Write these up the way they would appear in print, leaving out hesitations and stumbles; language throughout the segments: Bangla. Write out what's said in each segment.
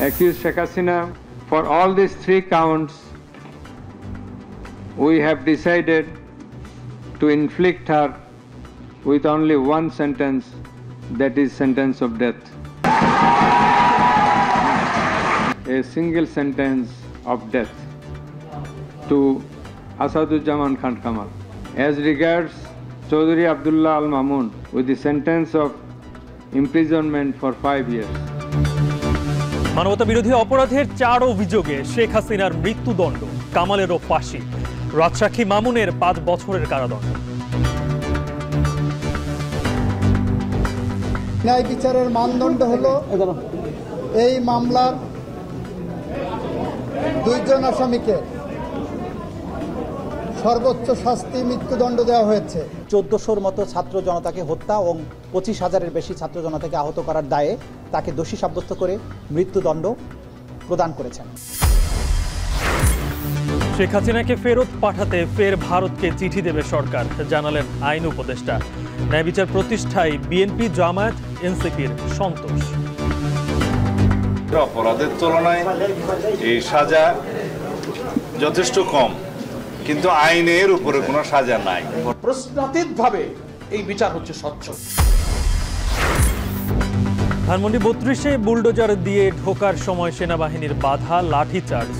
accused Sheikh Hasina. For all these 3 counts, we have decided to inflict her with only one sentence, that is sentence of death. A single sentence of death to Asaduzzaman Khan Kamal. As regards Chaudhry Abdullah Al Mamun, with the sentence of imprisonment for 5 years. মানবতা বিরোধী অপরাধের 4 অভিযোগে শেখ হাসিনার মৃত্যুদণ্ড, কামালেরও ফাঁসি, রাজসাক্ষী মামুনের 5 বছরের কারাদণ্ড। ন্যায় বিচারের মানদণ্ড হলো এই মামলার 2 জন আসামিকে সর্বোচ্চ শাস্তি মৃত্যুদণ্ড দেওয়া হয়েছে। 1400-র মতো ছাত্র জনতাকে হত্যা এবং 25,000-এর বেশি ছাত্র জনতাকে আহত করার দায়ে তাকে দোষী সাব্যস্ত করে মৃত্যুদণ্ড প্রদান করেছেন। শেখ হাসিনাকে ফেরত পাঠাতে ফের ভারতকে চিঠি দেবে সরকার, জানালেন আইন উপদেষ্টা। ন্যায় বিচার প্রতিষ্ঠায় বিএনপি, জামায়াত, এনসিপির সন্তোষ। অপরাধের তুলনায় এই সাজা যথেষ্ট কম, কিন্তু আইনের উপরে কোনো সাজা নাই। প্রশ্নাতীতভাবে এই বিচার হচ্ছে স্বচ্ছ। ধানমন্ডি 32-এ বুলডোজার দিয়ে ঢোকার সময় সেনাবাহিনীর বাধা, লাঠিচার্জ,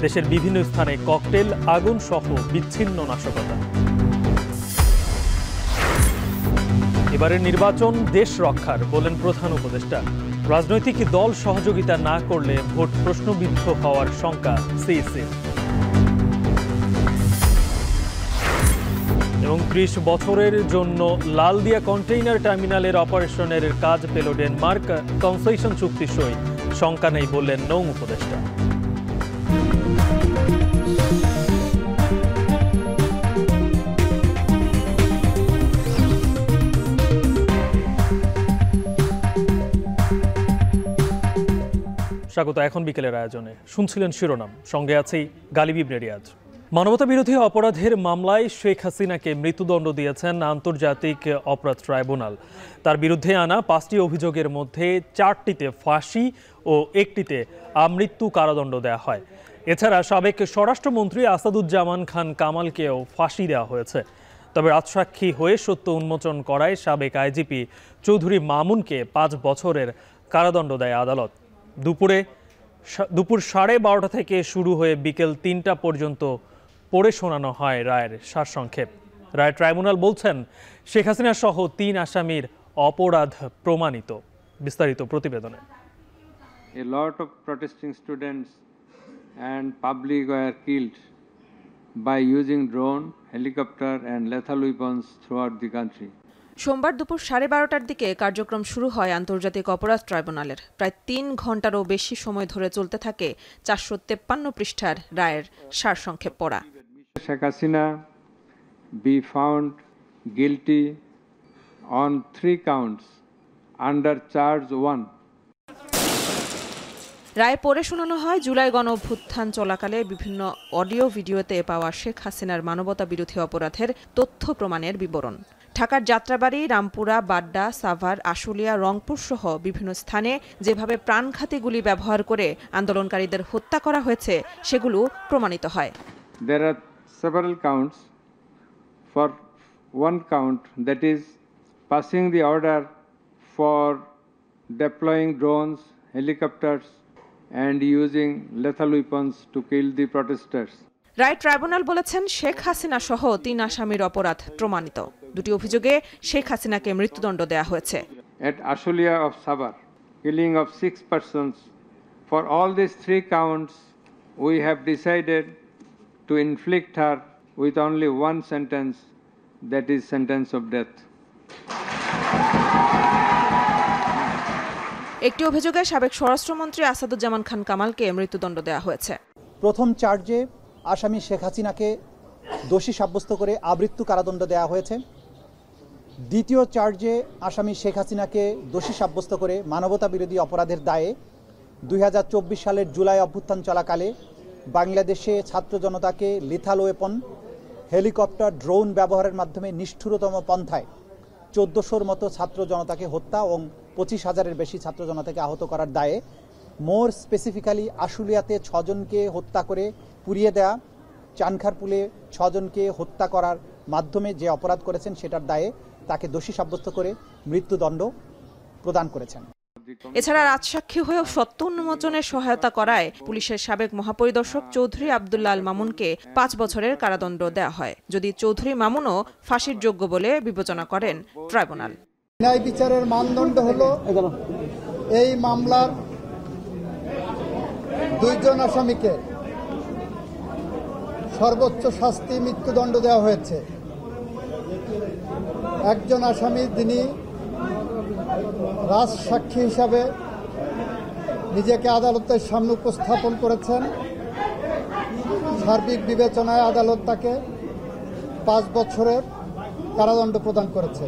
দেশের বিভিন্ন স্থানে ককটেল, আগুন সহ বিচ্ছিন্ন নাশকতা। এবারের নির্বাচন দেশ রক্ষার, বলেন প্রধান উপদেষ্টা। রাজনৈতিক দল সহযোগিতা না করলে ভোট প্রশ্নবিদ্ধ হওয়ার শঙ্কা সিইসির। এবং 30 বছরের জন্য লালদিয়া কন্টেইনার টার্মিনালের অপারেশনের কাজ পেল ডেনমার্ক, কনসেশন চুক্তি সই, শঙ্কা নেই বললেন নৌ উপদেষ্টা। স্বাগত। এখন বিকেলের আয়োজনে শুনছিলেন শিরোনাম, সঙ্গে আছি গালিব ইবনে রিয়াজ। মানবতা বিরোধী অপরাধের মামলায় শেখ হাসিনাকে মৃত্যুদণ্ড দিয়েছেন আন্তর্জাতিক অপরাধ ট্রাইব্যুনাল। তার বিরুদ্ধে আনা 5টি অভিযোগের মধ্যে 4টিতে ফাঁসি ও 1টিতে আমৃত্যু কারাদণ্ড দেওয়া হয়। এছাড়া সাবেক স্বরাষ্ট্রমন্ত্রী আসাদুজ্জামান খান কামালকেও ফাঁসি দেওয়া হয়েছে। তবে রাজসাক্ষী হয়ে সত্য উন্মোচন করায় সাবেক আইজিপি চৌধুরী মামুনকে 5 বছরের কারাদণ্ড দেয় আদালত। দুপুর 12:30 থেকে শুরু হয়ে বিকেল 3টা পর্যন্ত পড়ে শোনানো হয় রায়ের সারসংক্ষেপ। রায় ট্রাইব্যুনাল বলছেন, শেখ হাসিনা সহ 3 আসামির অপরাধ প্রমাণিত। বিস্তারিত প্রতিবেদনে। A lot of protesting students and public were killed by using drone, helicopter and lethal weapons throughout the country. সোমবার দুপুর 12:30টার দিকে কার্যক্রম শুরু হয় আন্তর্জাতিক অপরাধ ট্রাইব্যুনালের। প্রায় 3 ঘন্টারও বেশি সময় ধরে চলতে থাকে 453 পৃষ্ঠার রায়ের সারসংক্ষেপ পড়া। Sheikh Hasina be found guilty on 3 counts under charge 1. রায় পড়ে শোনানো হয় জুলাই গণ অভ্যুত্থান চলাকালে বিভিন্ন অডিও ভিডিওতে পাওয়া শেখ হাসিনার মানবতা বিরোধী অপরাধের তথ্য প্রমাণের বিবরণ। ঢাকার যাত্রাবাড়ি, রামপুরা, বাড্ডা, সাভার, আশুলিয়া, রংপুর সহ বিভিন্ন স্থানে যেভাবে প্রাণঘাতী গুলি ব্যবহার করে আন্দোলনকারীদের হত্যা করা হয়েছে সেগুলো প্রমাণিত হয়। There are several counts. For 1 count, that is passing the order for deploying drones, helicopters and using lethal weapons to kill the protesters. রায় ট্রাইব্যুনাল বলেছেন, শেখ হাসিনা সহ 3 আসামির অপরাধ প্রমাণিত। 2টি অভিযোগে শেখ হাসিনাকে মৃত্যুদণ্ড দেওয়া হয়েছে। At Ashulia of Sabar, killing of 6 persons. For all these 3 counts, we have decided to inflict her with only one sentence, that is sentence of death. একটি অভিযোগে সাবেক স্বরাষ্ট্রমন্ত্রী আসাদুজ্জামান খান কামালকে মৃত্যুদণ্ড দেওয়া হয়েছে। প্রথম চার্জে আসামি শেখ হাসিনাকে দোষী সাব্যস্ত করে আমৃত্যু কারাদণ্ড দেওয়া হয়েছে। দ্বিতীয় চার্জে আসামি শেখ হাসিনাকে দোষী সাব্যস্ত করে মানবতা বিরোধী অপরাধের দায়ে 2024 সালের জুলাই অভ্যুত্থান চলাকালে বাংলাদেশে ছাত্র জনতাকে লিথাল ওয়েপন, হেলিকপ্টার, ড্রোন ব্যবহারের মাধ্যমে নিষ্ঠুরতম পন্থায় 1400-র মতো ছাত্র জনতাকে হত্যা এবং 25,000-এর বেশি ছাত্র জনতাকে আহত করার দায়ে মোর স্পেসিফিক্যালি আশুলিয়াতে 6 জনকে হত্যা করে পুড়িয়ে দেয়া, চানখারপুলে 6 জনকে হত্যা করার মাধ্যমে যে অপরাধ করেছেন সেটার দায়ে তাকে দোষী সাব্যস্ত করে মৃত্যুদণ্ড প্রদান করেছেন। এছাড়া রাজসাক্ষী হয়েও সত্য উন্মোচনে সহায়তা করায় পুলিশের সাবেক মহাপরিদর্শক চৌধুরী আব্দুল্লাহ আল মামুনকে 5 বছরের কারাদণ্ড দেওয়া হয়, যদি চৌধুরী মামুনও ফাঁসির যোগ্য বলে বিবেচনা করেন ট্রাইব্যুনাল। ন্যায় বিচারের মানদণ্ড হলো এই মামলার 2 জন আসামিকে সর্বোচ্চ শাস্তি মৃত্যুদণ্ড দেওয়া হয়েছে। একজন আসামি যিনি রাজসাক্ষী হিসাবে নিজেকে আদালতের সামনে উপস্থাপন করেছেন, সার্বিক বিবেচনায় আদালত তাকে 5 বছরের কারাদণ্ড প্রদান করেছে।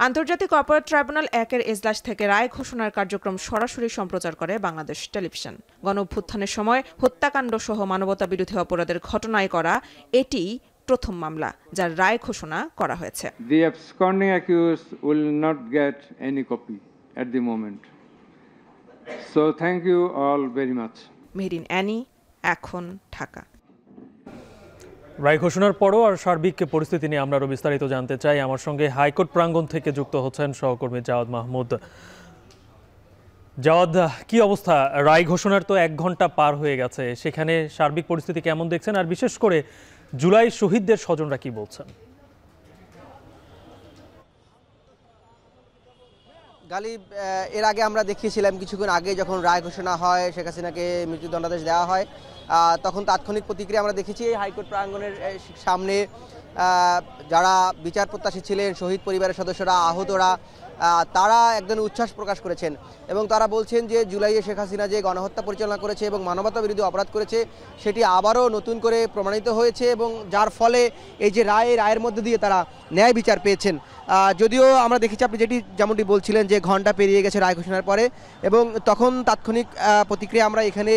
আন্তর্জাতিক অপরাধ ট্রাইব্যুনাল 1-এর এজলাস থেকে রায় ঘোষণার কার্যক্রম সরাসরি সম্প্রচার করে বাংলাদেশ টেলিভিশন। গণঅভ্যুত্থানের সময় হত্যাকাণ্ড সহ মানবতা বিরোধী অপরাধের ঘটনায় করা এটি প্রথম মামলা যার রায় ঘোষণা করা হয়েছে। The absconding accused will not get any copy at the moment. So thank you all very much. Mehreen Annie, এখন ঢাকা। রায় ঘোষণার পরও আর সার্বিক পরিস্থিতি নিয়ে আমরা আরও বিস্তারিত জানতে চাই। আমার সঙ্গে হাইকোর্ট প্রাঙ্গণ থেকে যুক্ত হচ্ছেন সহকর্মী জাওয়াদ মাহমুদ। জাওয়াদ, কি অবস্থা? রায় ঘোষণার তো 1 ঘন্টা পার হয়ে গেছে, সেখানে সার্বিক পরিস্থিতি কেমন দেখছেন, আর বিশেষ করে জুলাই শহীদদের স্বজনরা কি বলছেন? গালিব, এর আগে আমরা দেখিয়েছিলাম কিছুক্ষণ আগে যখন রায় ঘোষণা হয়, শেখ হাসিনাকে মৃত্যুদণ্ডাদেশ দেওয়া হয়, তখন তাৎক্ষণিক প্রতিক্রিয়া আমরা দেখেছি হাইকোর্ট প্রাঙ্গণের সামনে। যারা বিচার প্রত্যাশী ছিলেন, শহীদ পরিবারের সদস্যরা, আহতরা, তারা একদম উচ্ছ্বাস প্রকাশ করেছেন এবং তারা বলছেন যে জুলাইয়ে শেখ হাসিনা যে গণহত্যা পরিচালনা করেছে এবং মানবতা বিরোধী অপরাধ করেছে সেটি আবারও নতুন করে প্রমাণিত হয়েছে এবং যার ফলে এই যে রায়ের মধ্যে দিয়ে তারা ন্যায় বিচার পেয়েছেন। যদিও আমরা দেখেছি আপনি যেমনটি বলছিলেন যে ঘন্টা পেরিয়ে গেছে রায় ঘোষণার পরে, এবং তখন তাৎক্ষণিক প্রতিক্রিয়া আমরা এখানে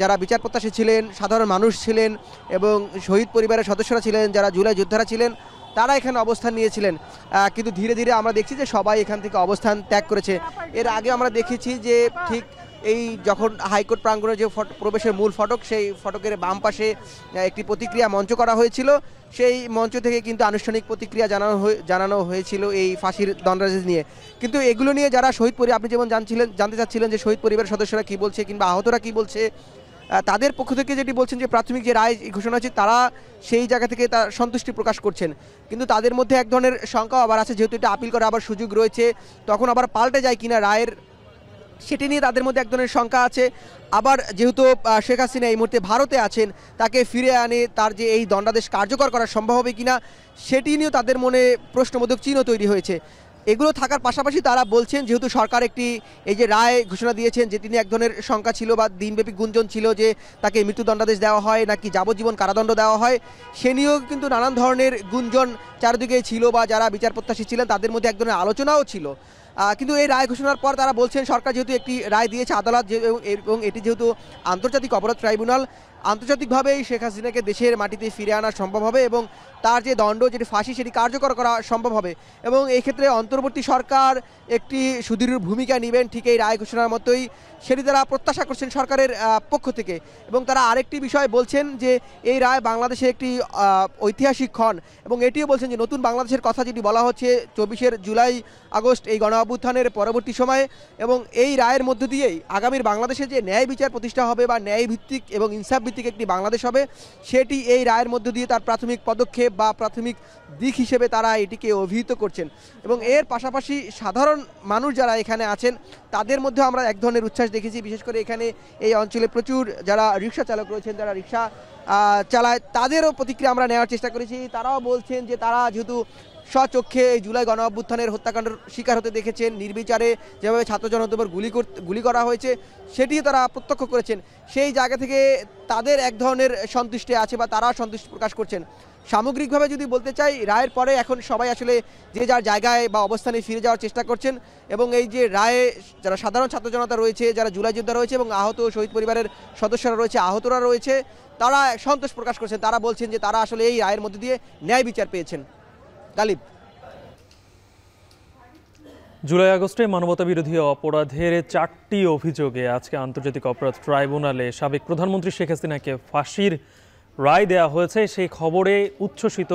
যারা বিচার প্রত্যাশী ছিলেন, সাধারণ মানুষ ছিলেন এবং শহীদ পরিবারের সদস্যরা ছিলেন, যারা জুলাই যোদ্ধারা ছিলেন, তারা এখানে অবস্থান নিয়েছিলেন। কিন্তু ধীরে ধীরে আমরা দেখছি যে সবাই এখান থেকে অবস্থান ত্যাগ করেছে। এর আগে আমরা দেখেছি যে ঠিক এই যখন হাইকোর্ট প্রাঙ্গণের যে প্রবেশের মূল ফটক, সেই ফটকের বাম পাশে একটি প্রতিক্রিয়া মঞ্চ করা হয়েছিল। সেই মঞ্চ থেকে কিন্তু আনুষ্ঠানিক প্রতিক্রিয়া জানানো হয়েছিল এই ফাঁসির দণ্ডাদেশ নিয়ে। কিন্তু এগুলো নিয়ে যারা শহীদ পরিবার, আপনি যেমন জানতে চাচ্ছিলেন যে শহীদ পরিবারের সদস্যরা কী বলছে কিংবা আহতরা কী বলছে, তাদের পক্ষ থেকে যেটি বলছেন যে প্রাথমিক যে রায় ঘোষণা হচ্ছে তারা সেই জায়গা থেকে তার সন্তুষ্টি প্রকাশ করছেন, কিন্তু তাদের মধ্যে এক ধরনের শঙ্কাও আবার আছে, যেহেতু এটা আপিল করার আবার সুযোগ রয়েছে, তখন আবার পাল্টে যায় কিনা রায়ের, সেটি নিয়ে তাদের মধ্যে এক ধরনের শঙ্কা আছে। আবার যেহেতু শেখ হাসিনা এই মুহূর্তে ভারতে আছেন, তাকে ফিরে আনে তার যে এই দণ্ডাদেশ কার্যকর করা সম্ভব হবে কিনা সেটি নিয়েও তাদের মনে প্রশ্নবোধক চিহ্ন তৈরি হয়েছে। এগুলো থাকার পাশাপাশি তারা বলছেন যেহেতু সরকার এই যে রায় ঘোষণা দিয়েছেন, যেটি নিয়ে এক ধরনের শঙ্কা ছিল বা দিনব্যাপী গুঞ্জন ছিল যে তাকে মৃত্যুদণ্ডাদেশ দেওয়া হয় নাকি যাবজ্জীবন কারাদণ্ড দেওয়া হয়, সে নিয়েও কিন্তু নানান ধরনের গুঞ্জন চারিদিকে ছিল বা যারা বিচার প্রত্যাশী ছিলেন তাদের মধ্যে এক ধরনের আলোচনাও ছিল। কিন্তু এই রায় ঘোষণার পর তারা বলছেন সরকার যেহেতু একটি রায় দিয়েছে আদালত, এবং এটি যেহেতু আন্তর্জাতিক অপরাধ ট্রাইব্যুনাল, আন্তর্জাতিকভাবেই শেখ হাসিনাকে দেশের মাটিতে ফিরে আনা সম্ভব হবে এবং তার যে দণ্ড, যেটি ফাঁসি, সেটি কার্যকর করা সম্ভব হবে এবং এই ক্ষেত্রে অন্তর্বর্তী সরকার একটি সুদৃঢ় ভূমিকা নেবেন ঠিক এই রায় ঘোষণার মতোই, সেটি তারা প্রত্যাশা করছেন সরকারের পক্ষ থেকে। এবং তারা আরেকটি বিষয় বলছেন যে এই রায় বাংলাদেশে একটি ঐতিহাসিক ক্ষণ, এবং এটিও বলছেন যে নতুন বাংলাদেশের কথা যেটি বলা হচ্ছে 24 জুলাই আগস্ট এই গণ অভ্যুত্থানের পরবর্তী সময়ে, এবং এই রায়ের মধ্য দিয়েই আগামীর বাংলাদেশে যে ন্যায় বিচার প্রতিষ্ঠা হবে বা ন্যায় ভিত্তিক এবং ইনসাফ ভিত্তিক একটি বাংলাদেশ হবে, সেটি এই রায়ের মধ্য দিয়ে তার প্রাথমিক পদক্ষেপ বা প্রাথমিক দিক হিসেবে তারা এটিকে অভিহিত করছেন। এবং এর পাশাপাশি সাধারণ মানুষ যারা এখানে আছেন তাদের মধ্যে আমরা এক ধরনের উচ্ছ্বাস দেখেছি, বিশেষ করে এখানে এই অঞ্চলে প্রচুর যারা রিক্সা চালক রয়েছেন, যারা রিক্সা চালায়, তাদেরও প্রতিক্রিয়া আমরা নেওয়ার চেষ্টা করেছি। তারাও বলছেন যে তারা যেহেতু স্বচক্ষে এই জুলাই গণ অভ্যুত্থানের হত্যাকাণ্ডের শিকার হতে দেখেছেন, নির্বিচারে যেভাবে ছাত্র জনতার উপর গুলি করা হয়েছে সেটিও তারা প্রত্যক্ষ করেছেন, সেই জায়গা থেকে তাদের এক ধরনের সন্তুষ্টি আছে বা তারা সন্তুষ্টি প্রকাশ করছেন। সামগ্রিকভাবে যদি বলতে চাই, রায়ের পরে এখন সবাই আসলে যে যার জায়গায় বা অবস্থানে ফিরে যাওয়ার চেষ্টা করছেন এবং এই যে রায়ে যারা সাধারণ ছাত্র জনতা রয়েছে, যারা জুলাই যোদ্ধা রয়েছে এবং আহত শহীদ পরিবারের সদস্যরা রয়েছে, আহতরা রয়েছে, তারা সন্তোষ প্রকাশ করছেন। তারা বলছেন যে তারা আসলে এই রায়ের মধ্যে দিয়ে ন্যায় বিচার পেয়েছেন। গালিব। জুলাই আগস্টে মানবতাবিরোধী অপরাধের 4টি অভিযোগে আজকে আন্তর্জাতিক অপরাধ ট্রাইব্যুনালে সাবেক প্রধানমন্ত্রী শেখ হাসিনাকে ফাঁসির রায় দেওয়া হয়েছে। সেই খবরে উচ্ছ্বসিত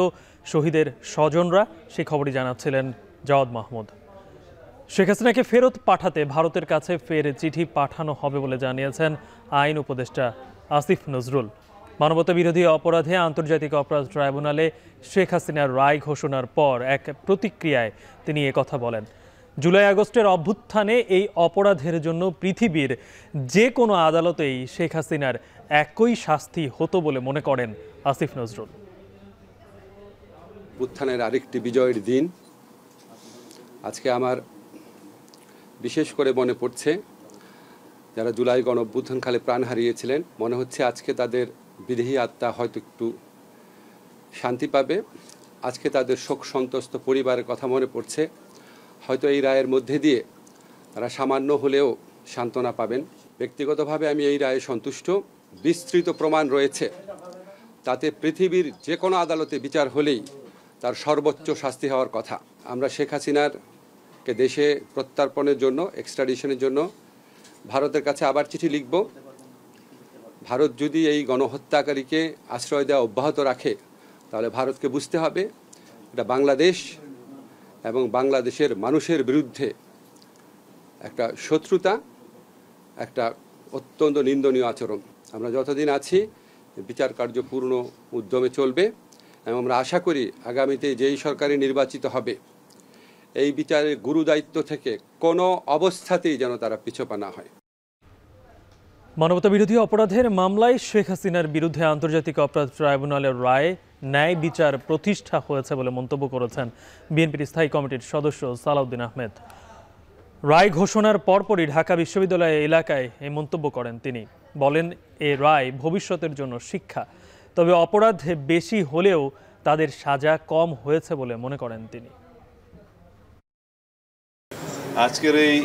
শহীদের স্বজনরা। সেই খবরই জানাচ্ছিলেন জাওয়াদ মাহমুদ। শেখ হাসিনাকে ফেরত পাঠাতে ভারতের কাছে ফের চিঠি পাঠানো হবে বলে জানিয়েছেন আইন উপদেষ্টা আসিফ নজরুল। মানবতাবিরোধী অপরাধে আন্তর্জাতিক অপরাধ ট্রাইব্যুনালে শেখ হাসিনার রায় ঘোষণার পর এক প্রতিক্রিয়ায় তিনি একথা বলেন। জুলাই আগস্টের অভ্যুত্থানে এই অপরাধের জন্য পৃথিবীর যে কোনো আদালতেই শেখ হাসিনার একই শাস্তি হতো বলে মনে করেন আসিফ নজরুল। অভ্যুত্থানের আরেকটি বিজয়ের দিন। আজকে আমার বিশেষ করে মনে পড়ছে যারা জুলাই গণ অভ্যুত্থানকালে প্রাণ হারিয়েছিলেন। মনে হচ্ছে আজকে তাদের বিদেহী আত্মা হয়তো একটু শান্তি পাবে। আজকে তাদের শোক সন্তস্ত পরিবারের কথা মনে পড়ছে। হয়তো এই রায়ের মধ্যে দিয়ে তারা সামান্য হলেও সান্ত্বনা পাবেন। ব্যক্তিগতভাবে আমি এই রায়ে সন্তুষ্ট। বিস্তৃত প্রমাণ রয়েছে, তাতে পৃথিবীর যে কোনো আদালতে বিচার হলেই তার সর্বোচ্চ শাস্তি হওয়ার কথা। আমরা শেখ হাসিনারকে দেশে প্রত্যর্পণের জন্য, এক্সট্রাডিশনের জন্য ভারতের কাছে আবার চিঠি লিখব। ভারত যদি এই গণহত্যাকারীকে আশ্রয় দেওয়া অব্যাহত রাখে তাহলে ভারতকে বুঝতে হবে এটা বাংলাদেশ এবং বাংলাদেশের মানুষের বিরুদ্ধে একটা শত্রুতা, একটা অত্যন্ত নিন্দনীয় আচরণ। আমরা যতদিন আছি বিচার কার্য পূর্ণ উদ্যমে চলবে এবং আমরা আশা করি আগামীতে যেই সরকারি নির্বাচিত হবে এই বিচারের গুরু দায়িত্ব থেকে কোনো অবস্থাতেই যেন তারা পিছপা না হয়। মানবতাবিরোধী অপরাধের মামলায় শেখ হাসিনার বিরুদ্ধে আন্তর্জাতিক অপরাধ ট্রাইব্যুনালের রায়ে ন্যায় বিচার প্রতিষ্ঠা হয়েছে বলে মন্তব্য করেছেন বিএনপির স্থায়ী কমিটির সদস্য সালাউদ্দিন আহমেদ। রায় ঘোষণার পরপরই ঢাকা বিশ্ববিদ্যালয় এলাকায় এই মন্তব্য করেন তিনি। বলেন, এ রায় ভবিষ্যতের জন্য শিক্ষা, তবে অপরাধ বেশি হলেও তাদের সাজা কম হয়েছে বলে মনে করেন তিনি। আজকের এই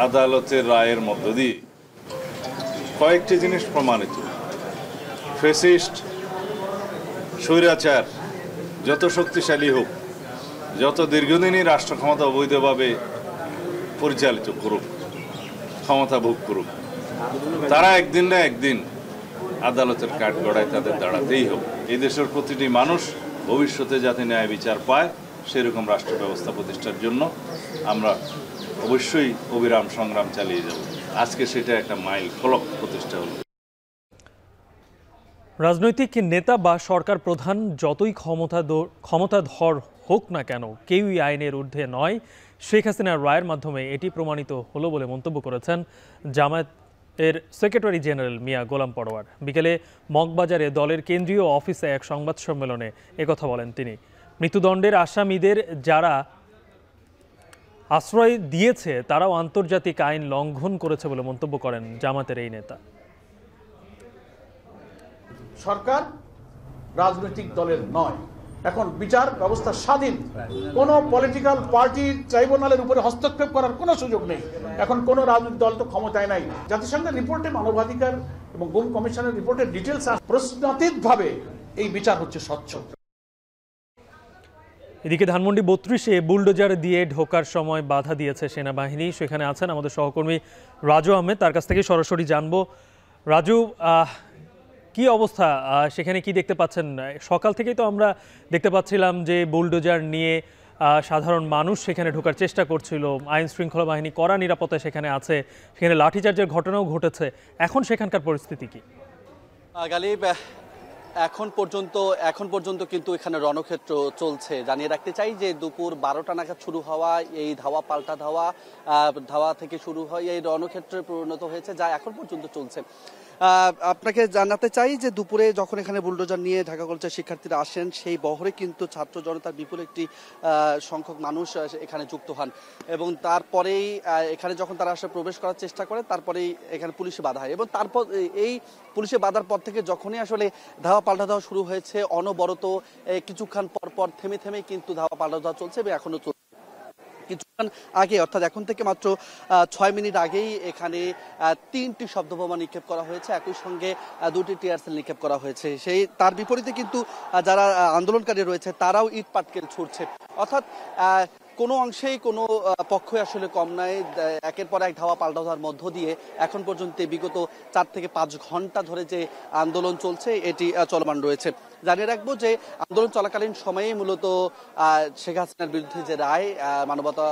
আদালতের রায়ের মধ্য দিয়ে কয়েকটি জিনিস প্রমাণিত। ফ্যাসিস্ট স্বৈরাচার যত শক্তিশালী হোক, যত দীর্ঘদিনই রাষ্ট্র ক্ষমতা অবৈধভাবে পরিচালিত করুক, ক্ষমতা ভোগ করুক, তারা একদিন না একদিন আদালতের কাঠগড়ায় তাদের দাঁড়াতেই হবে। এই দেশের প্রতিটি মানুষ ভবিষ্যতে যাতে ন্যায় বিচার পায় সেরকম রাষ্ট্র ব্যবস্থা প্রতিষ্ঠার জন্য আমরা অবশ্যই অবিরাম সংগ্রাম চালিয়ে যাব। আজকে সেটা একটা মাইল ফলক প্রতিষ্ঠা হলো। রাজনৈতিক নেতা বা সরকার প্রধান যতই ক্ষমতাধর হোক না কেন, কেউই আইনের ঊর্ধ্বে নয়। শেখ হাসিনার রায়ের মাধ্যমে এটি প্রমাণিত হলো বলে মন্তব্য করেছেন জামায়াতের সেক্রেটারি জেনারেল মিয়া গোলাম পরোয়ার। বিকেলে মগবাজারে দলের কেন্দ্রীয় অফিসে এক সংবাদ সম্মেলনে একথা বলেন তিনি। মৃত্যুদণ্ডের আসামিদের যারা আশ্রয় দিয়েছে তারাও আন্তর্জাতিক আইন লঙ্ঘন করেছে বলে মন্তব্য করেন জামাতের এই নেতা। সরকার রাজনৈতিক দলের নয়, এখন বিচার ব্যবস্থা স্বাধীন। কোন পলিটিক্যাল পার্টি ট্রাইব্যুনালের উপরে হস্তক্ষেপ করার কোনো সুযোগ নেই। এখন কোন রাজনৈতিক দল তো ক্ষমতায় নাই। জাতিসংঘের রিপোর্টে মানবাধিকার এবং গুম কমিশনের রিপোর্টের ডিটেলস প্রশ্নাতীতভাবে এই বিচার হচ্ছে স্বচ্ছ। এদিকে ধানমন্ডি 32-এ বুলডোজার দিয়ে ঢোকার সময় বাধা দিয়েছে সেনাবাহিনী। সেখানে আছেন আমাদের সহকর্মী রাজু আহমেদ, তার কাছ থেকে সরাসরি জানবো। রাজু, কি অবস্থা সেখানে, কি দেখতে পাচ্ছেন? সকাল থেকেই তো আমরা দেখতে পাচ্ছিলাম যে বুলডোজার নিয়ে সাধারণ মানুষ সেখানে ঢোকার চেষ্টা করছিল। আইন শৃঙ্খলা বাহিনী কড়া নিরাপত্তায় সেখানে আছে, সেখানে লাঠিচার্জের ঘটনাও ঘটেছে। এখন সেখানকার পরিস্থিতি কি? গালিব, এখন পর্যন্ত কিন্তু এখানে রণক্ষেত্র চলছে। জানিয়ে রাখতে চাই যে দুপুর 12টা নাগাদ শুরু হওয়া এই ধাওয়া পাল্টা ধাওয়া থেকে শুরু হয় এই রণক্ষেত্রে পরিণত হয়েছে, যা এখন পর্যন্ত চলছে। আপনাকে জানাতে চাই যে দুপুরে যখন এখানে বুলডোজার নিয়ে ঢাকা কলেজের শিক্ষার্থীরা আসেন, সেই বহরে কিন্তু ছাত্র জনতার বিপুল একটি সংখ্যক মানুষ এখানে যুক্ত হন এবং তারপরেই এখানে যখন তারা আসলে প্রবেশ করার চেষ্টা করে তারপরেই এখানে পুলিশে বাধা হয় এবং তারপর এই পুলিশে বাধার পর থেকে যখনই আসলে ধাওয়া পাল্টা ধাওয়া শুরু হয়েছে, অনবরত কিছুক্ষণ পর থেমে কিন্তু ধাওয়া পাল্টা ধাওয়া চলছে এবং এখনো চলছে। কিছুক্ষণ আগে, অর্থাৎ এখন থেকে মাত্র 6 মিনিট আগেই এখানে 3টি শব্দবোমা নিক্ষেপ করা হয়েছে, একই সঙ্গে 2টি টিয়ারশেল নিক্ষেপ করা হয়েছে। তার বিপরীতে কিন্তু যারা আন্দোলনকারী রয়েছে তারাও ইট পাটকেল ছুটছে। অর্থাৎ কোনো অংশেই কোনো পক্ষই আসলে কম নয়। একের পর এক ধাওয়া পাল্টা ধাওয়ার মধ্য দিয়ে এখন পর্যন্ত বিগত 4 থেকে 5 ঘন্টা ধরে যে আন্দোলন চলছে এটি চলমান রয়েছে। জানিয়ে রাখবো যে আন্দোলন চলাকালীন সময়েই মূলত শেখ হাসিনার বিরুদ্ধে যে রায়, মানবতা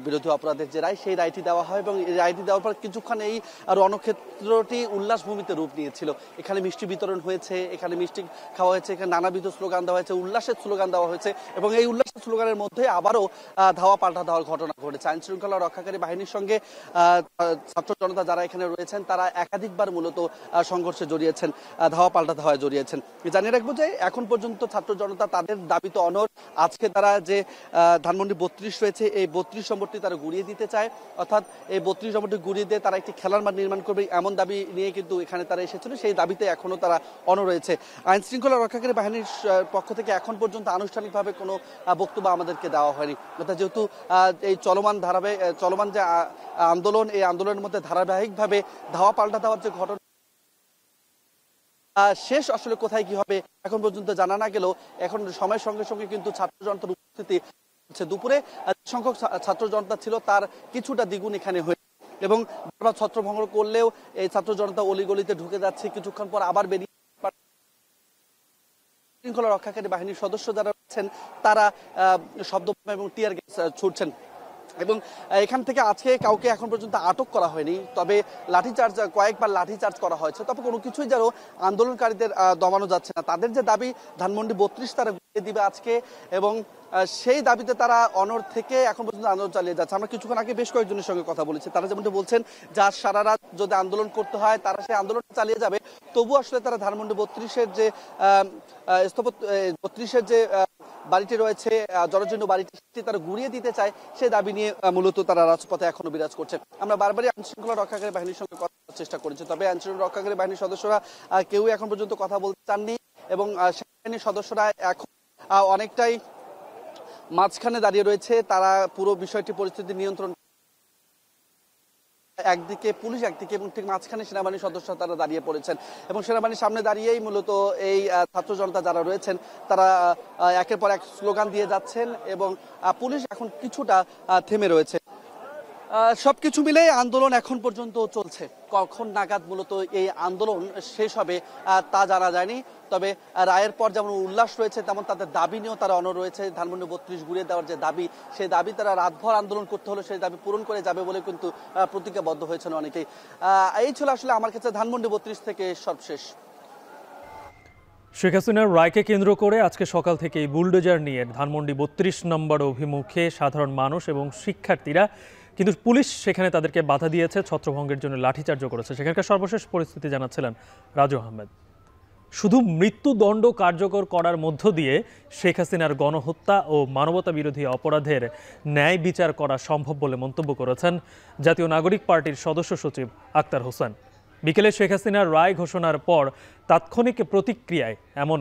বিরোধী অপরাধের যে রায়, সেই রায়টি দেওয়া হয় এবং এই রায়টি দেওয়ার পর কিছুক্ষণ এই রণক্ষেত্রটি উল্লাসভূমিতে রূপ নিয়েছিল। এখানে মিষ্টি বিতরণ হয়েছে, এখানে মিষ্টি খাওয়া হয়েছে, এখানে নানাবিধ স্লোগান দেওয়া হয়েছে, উল্লাসের স্লোগান দেওয়া হয়েছে এবং এই উল্লাসের স্লোগানের মধ্যে আবারও ধাওয়া পাল্টা দেওয়ার ঘটনা ঘটেছে। আইন শৃঙ্খলা রক্ষাকারী বাহিনীর সঙ্গে ছাত্র জনতা যারা এখানে রয়েছেন তারা একাধিকবার মূলত সংঘর্ষে জড়িয়েছেন, ধাওয়া পাল্টা ধাওয়ায় জড়িয়েছেন। জানিয়ে রাখবো যে এখন পর্যন্ত ছাত্র জনতা তাদের দাবি তো অনড়। আজকে তারা যে ধানমন্ডি 32 রয়েছে এই 32 নম্বরটি তারা গুড়িয়ে দিতে চায়, অর্থাৎ এই 32 নম্বরটি গুড়িয়ে দিয়ে তারা একটি খেলার মাঠ নির্মাণ করবে এমন দাবি নিয়ে কিন্তু এখানে তারা এসেছিল। সেই দাবিতে এখনো তারা অনড় রয়েছে। আইন শৃঙ্খলা রক্ষাকারী বাহিনীর পক্ষ থেকে এখন পর্যন্ত আনুষ্ঠানিকভাবে কোনো বক্তব্য আমাদেরকে দেওয়া হয়নি। অর্থাৎ যেহেতু এই চলমান যে আন্দোলন, এই আন্দোলনের মধ্যে ধারাবাহিকভাবে ধাওয়া পাল্টা দেওয়ার যে ঘটনা শেষ আসলে কোথায় কি হবে এখন পর্যন্ত জানা না গেলেও এখন সময়ের সঙ্গে সঙ্গে কিন্তু ছাত্র জনতার উপস্থিতি দুপুরে সংখ্যক ছাত্র জনতা ছিল তার কিছুটা দ্বিগুণ এখানে হয়েছে এবং ছত্রভঙ্গ করলেও এই ছাত্র জনতা অলিগলিতে ঢুকে যাচ্ছে, কিছুক্ষণ পর আবার বেরিয়ে শৃঙ্খলা রক্ষাকারী বাহিনীর সদস্য যারা রয়েছেন তারা শব্দ এবং টিয়ার গ্যাস ছুটছেন এবং এখান থেকে আজকে কাউকে এখন পর্যন্ত আটক করা হয়নি, তবে কয়েকবার লাঠিচার্জ করা হয়েছে। তবে কোনো কিছুই যেন আন্দোলনকারীদের দমানো যাচ্ছে না। তাদের যে দাবি ধানমন্ডি 32 তারা গুড়িয়ে দিবে আজকে এবং সেই দাবিতে তারা অনড় থেকে এখন পর্যন্ত আন্দোলন চালিয়ে যাচ্ছে। আমরা কিছুক্ষণ আগে বেশ কয়েকজনের সঙ্গে কথা বলেছি, তারা যেমনটা বলছেন যে আজ সারা রাত যদি আন্দোলন করতে হয় তারা সেই আন্দোলন চালিয়ে যাবে, তবু আসলে তারা ধানমন্ডি 32-এর যে বাড়িটি রয়েছে, জরাজীর্ণ বাড়িটি তারা গুড়িয়ে দিতে চায়, সেই দাবি নিয়ে মূলত তারা রাজপথে এখনো বিরাজ করছে। আমরা বারবারই আইন শৃঙ্খলা রক্ষাকারী বাহিনীর সঙ্গে কথা বলার চেষ্টা করেছি, তবে আইন শৃঙ্খলা রক্ষাকারী বাহিনীর সদস্যরা কেউ এখন পর্যন্ত কথা বলতে চাননি এবং সেনাবাহিনীর সদস্যরা এখন অনেকটাই মাঝখানে দাঁড়িয়ে রয়েছে। তারা পুরো বিষয়টি পরিস্থিতি নিয়ন্ত্রণ, একদিকে পুলিশ একদিকে এবং ঠিক মাঝখানে সেনাবাহিনীর সদস্যরা তারা দাঁড়িয়ে পড়েছেন এবং সেনাবাহিনীর সামনে দাঁড়িয়েই মূলত এই ছাত্র জনতা যারা রয়েছেন তারা একের পর এক স্লোগান দিয়ে যাচ্ছেন এবং পুলিশ এখন কিছুটা থেমে রয়েছে। সবকিছু মিলে আন্দোলন এখন পর্যন্ত চলছে। কখন নাগাদ মূলত এই আন্দোলন শেষ হবে তা জানা যায়নি, তবে রায়ের পর যেমন উল্লাস রয়েছে তেমন তাদের দাবি নিয়েও তারা অনড় রয়েছে। ধানমন্ডি 32 গুড়িয়ে দেওয়ার যে দাবি, সেই দাবি তারা রাতভর আন্দোলন করতে হলো সেই দাবি পূরণ করে যাবে বলে কিন্তু প্রতিজ্ঞাবদ্ধ হয়েছেন অনেকেই। এই ছিল আসলে আমার কাছে ধানমন্ডি 32 থেকে সর্বশেষ। শেখ হাসিনার রায়কে কেন্দ্র করে আজকে সকাল থেকেই বুলডোজার নিয়ে ধানমন্ডি 32 নম্বর অভিমুখে সাধারণ মানুষ এবং শিক্ষার্থীরা, কিন্তু পুলিশ সেখানে তাদেরকে বাধা দিয়েছে, ছত্রভঙ্গের জন্য লাঠিচার্জও করেছে। সেখানকার সর্বশেষ পরিস্থিতি জানাচ্ছিলেন রাজু আহমেদ। শুধু মৃত্যুদণ্ড কার্যকর করার মধ্য দিয়ে শেখ হাসিনার গণহত্যা ও মানবতা বিরোধী অপরাধের ন্যায় বিচার করা সম্ভব বলে মন্তব্য করেছেন জাতীয় নাগরিক পার্টির সদস্য সচিব আক্তার হোসেন। বিকেলে শেখ হাসিনার রায় ঘোষণার পর তাৎক্ষণিক প্রতিক্রিয়ায় এমন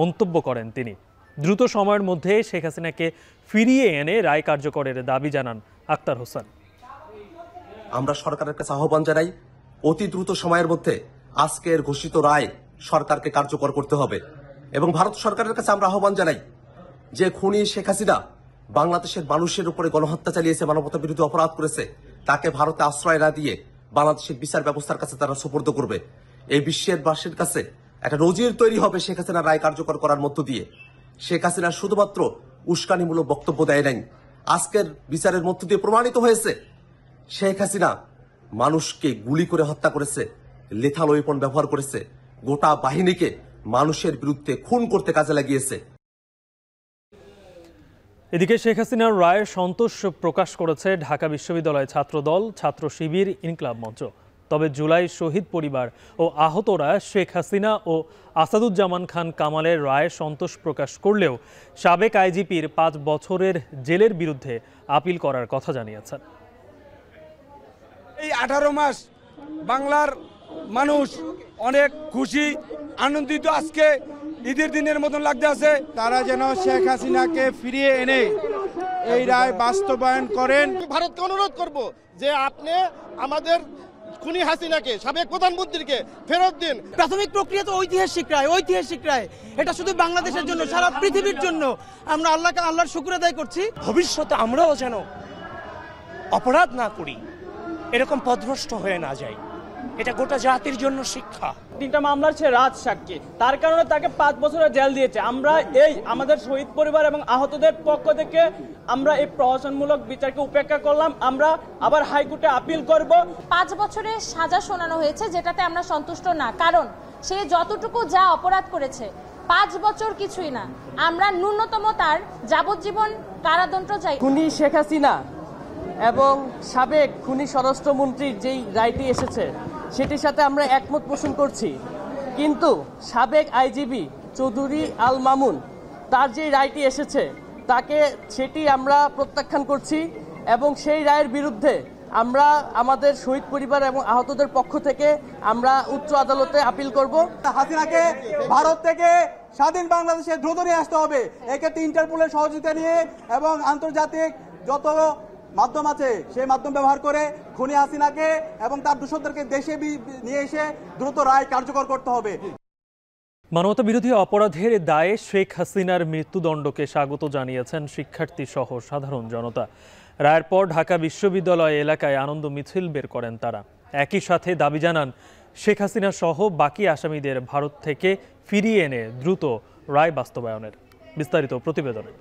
মন্তব্য করেন তিনি। দ্রুত সময়ের মধ্যে শেখ হাসিনাকে ফিরিয়ে এনে রায় কার্যকরের দাবি জানান আক্তার হোসেন। আমরা সরকারের কাছে আহ্বান জানাই, অতি দ্রুত সময়ের মধ্যে আজকের ঘোষিত রায় সরকারকে কার্যকর করতে হবে এবং ভারত সরকারের কাছে আমরা আহ্বান জানাই যে খুনি শেখ হাসিনা বাংলাদেশের মানুষের উপরে গণহত্যা চালিয়েছে, মানবতা বিরোধী অপরাধ করেছে, তাকে ভারতে আশ্রয় না দিয়ে বাংলাদেশের বিচার ব্যবস্থার কাছে তারা সুপর্দ করবে। এই বিশ্বের বাসীর কাছে একটা নজির তৈরি হবে শেখ হাসিনার রায় কার্যকর করার মধ্য দিয়ে। শেখ হাসিনা শুধুমাত্র উস্কানিমূলক বক্তব্য দেয় নাই, আজকের বিচারের মধ্য দিয়ে প্রমাণিত হয়েছে শেখ হাসিনা মানুষকে গুলি করে হত্যা করেছে, লেথাল ওয়েপন ব্যবহার করেছে, গোটা বাহিনীকে মানুষের বিরুদ্ধে খুন করতে কাজে লাগিয়েছে। এদিকে শেখ হাসিনার রায়ে সন্তোষ প্রকাশ করেছে ঢাকা বিশ্ববিদ্যালয় ছাত্রদল, ছাত্র শিবির, ইনকলাব মঞ্চ। তবে জুলাই শহীদ পরিবার ও আহতরা শেখ হাসিনা ও আসাদুজ্জামান খান কামালের রায়ে সন্তোষ প্রকাশ করলেও সাবেক আইজিপির 5 বছরের জেলের বিরুদ্ধে আপিল করার কথা জানিয়েছেন। এই 18 মাস বাংলার মানুষ অনেক খুশি, আনন্দিত। আজকে ঈদের দিনের মতন লাগতে আছে। তারা যেন শেখ হাসিনাকে ফিরিয়ে এনে এই রায় বাস্তবায়ন করেন। ভারতকে অনুরোধ করব যে আপনি আমাদের খুনি হাসিনাকে, সাবেক প্রধানমন্ত্রীকে ফেরত দিন। প্রাথমিক প্রক্রিয়া তো ঐতিহাসিক রায়, এটা শুধু বাংলাদেশের জন্য, সারা পৃথিবীর জন্য। আমরা আল্লাহর শুকর আদায় করছি। ভবিষ্যতে আমরাও যেন অপরাধ না করি, এরকম পথভ্রষ্ট হয়ে না যাই, এটা গোটা জাতির জন্য শিক্ষা। 3টা মামলার সে রাজ সাক্ষী, তার কারণে তাকে 5 বছরের জেল দিয়েছে। আমরা আমাদের শহীদ পরিবার এবং আহতদের পক্ষ থেকে আমরা এই প্রহসনমূলক বিচারকে উপেক্ষা করলাম। আমরা আবার হাইকোর্টে আপিল করব। 5 বছরের সাজা শোনানো হয়েছে, যেটাতে আমরা সন্তুষ্ট না, কারণ সে যতটুকু যা অপরাধ করেছে 5 বছর কিছুই না। আমরা ন্যূনতম তার যাবজ্জীবন কারাদণ্ড চাই। খুনি শেখ হাসিনা এবং সাবেক খুনি স্বরাষ্ট্রমন্ত্রীর যেই রায়টি এসেছে সেটির সাথে আমরা একমত পোষণ করছি, কিন্তু সাবেক আইজিবি চৌধুরী আল মামুন তার যে রায়টি এসেছে সেটি আমরা প্রত্যাখ্যান করছি এবং সেই রায়ের বিরুদ্ধে আমরা আমাদের শহীদ পরিবার এবং আহতদের পক্ষ থেকে আমরা উচ্চ আদালতে আপিল করব। হাসিনাকে ভারত থেকে স্বাধীন বাংলাদেশে দ্রুত নিয়ে আসতে হবে, এক্ষেত্রে ইন্টারপোলের সহযোগিতা নিয়ে এবং আন্তর্জাতিক যত মাধ্যম আছে সেই মাধ্যম ব্যবহার করে খুনি হাসিনাকে এবং তার দূষণদেরকে দেশে নিয়ে এসে দ্রুত রায় কার্যকর করতে হবে। মানবতা বিরোধী অপরাধের দায়ে শেখ হাসিনার মৃত্যুদণ্ডকে স্বাগত জানিয়েছেন শিক্ষার্থী সহ সাধারণ জনতা। রায়ের পর ঢাকা বিশ্ববিদ্যালয় এলাকায় আনন্দ মিছিল বের করেন তারা। একই সাথে দাবি জানান শেখ হাসিনা সহ বাকি আসামিদের ভারত থেকে ফিরিয়ে এনে দ্রুত রায় বাস্তবায়নের। বিস্তারিত প্রতিবেদনে।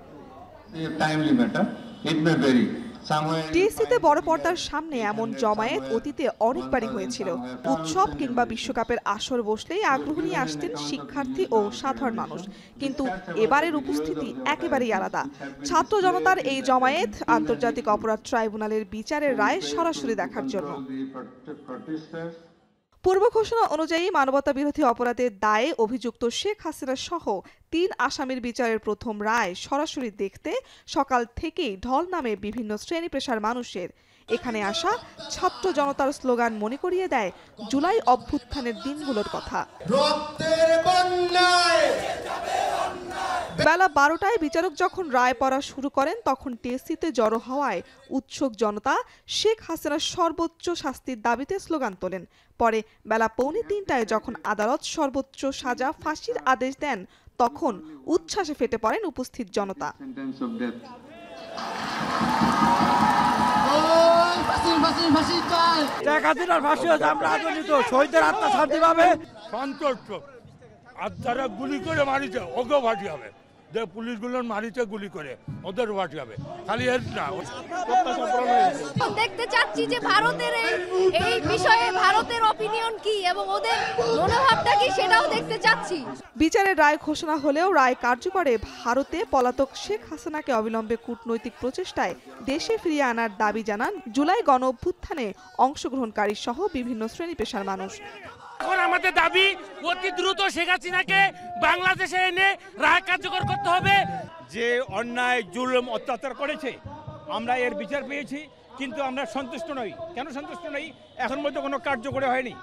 টিএসসিতে বড় পর্দার সামনে এমন জমায়েত অতীতে অনেকবারই হয়েছিল। উৎসব কিংবা বিশ্বকাপের আসর বসলেই আগ্রহ নিয়ে আসতেন শিক্ষার্থী ও সাধারণ মানুষ, কিন্তু এবারের উপস্থিতি একেবারেই আলাদা। ছাত্র জনতার এই জমায়েত আন্তর্জাতিক অপরাধ ট্রাইব্যুনালের বিচারের রায় সরাসরি দেখার জন্য। পূর্ব ঘোষণা অনুযায়ী মানবতা বিরোধী অপরাধের দায়ে অভিযুক্ত শেখ হাসিনা সহ 3 আসামির বিচারের প্রথম রায় সরাসরি দেখতে সকাল থেকেই ঢল নামে বিভিন্ন শ্রেণী পেশার মানুষের। এখানে আসা ছাত্র জনতার স্লোগান মনে করিয়ে দেয় জুলাই অভ্যুত্থানের দিনগুলোর কথা। বেলা 12টায় বিচারক যখন রায় পড়া শুরু করেন তখন টিএসসিতে জড়ো হওয়ায় উৎসুক জনতা শেখ হাসিনার সর্বোচ্চ শাস্তির দাবিতে স্লোগান তোলেন। পরে বেলা 2:45টায় যখন আদালত সর্বোচ্চ সাজা ফাঁসির আদেশ দেন তখন উচ্ছ্বাসে ফেটে পড়েন উপস্থিত জনতা। শহীদের আত্মা শান্তি পাবে, সন্তুষ্ট। আর যারা গুলি করে মারিছে ওকেও ফাঁসি হবে, যে পুলিশগুলোর মারিছে গুলি করে ওদের ফাঁসি হবে। খালি এর না, দেখতে চাচ্ছি যে ভারতের এই বিষয়ে ভারতের অপিনিয়ন কি এবং ওদের মনোভাবটা কি সেটাও দেখতে চাচ্ছি। বিচারের রায় ঘোষণা হলেও রায় কার্যকরে ভারতে পলাতক শেখ হাসিনাকে অবিলম্বে কূটনৈতিক প্রচেষ্টায় দেশে ফিরিয়ে আনার দাবি জানান জুলাই গণ অভ্যুত্থানে অংশগ্রহণকারী সহ বিভিন্ন শ্রেণী পেশার মানুষ। এখন আমাদের দাবি অতি দ্রুত শেখ হাসিনাকে বাংলাদেশে এনে রায় কার্যকর করতে হবে। যে অন্যায় জুলুম অত্যাচার করেছে আমরা এর বিচার পেয়েছি, কিন্তু আমরা সন্তুষ্ট নই। কেন সন্তুষ্ট নই? এখন মধ্যে কোনো কার্যকরী হয়নি।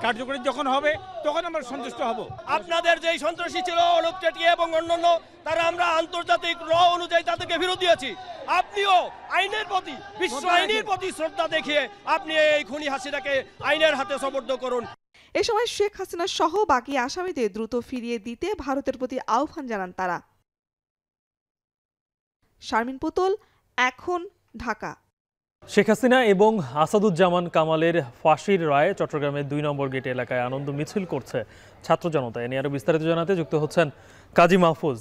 কার্যকরী যখন হবে তখন আমরা সন্তুষ্ট হব। আপনাদের যেই সন্ত্রাসী ছিল অনুপ চেটিয়া এবং অন্যান্য, তারা আমরা আন্তর্জাতিক ল অনুযায়ী তাদেরকে ফেরত দিয়েছি। আপনিও আইনের প্রতি, বিশ্ব আইনের প্রতি শ্রদ্ধা দেখিয়ে আপনি এই খুনি হাসিনাকে আইনের হাতে সোপর্দ করুন। এ সময় শেখ হাসিনা সহ বাকি আসামিদের দ্রুত ফিরিয়ে দিতে ভারতের প্রতি আহ্বান জানান তারা। শারমিন পুতুল, এখন, ঢাকা। শেখ হাসিনা এবং আসাদুজ্জামান কামালের ফাঁসির রায়ে চট্টগ্রামের 2 নম্বর গেট এলাকায় আনন্দ মিছিল করছে ছাত্র জনতা। এ নিয়ে আরো বিস্তারিত জানাতে যুক্ত হচ্ছেন কাজী মাহফুজ।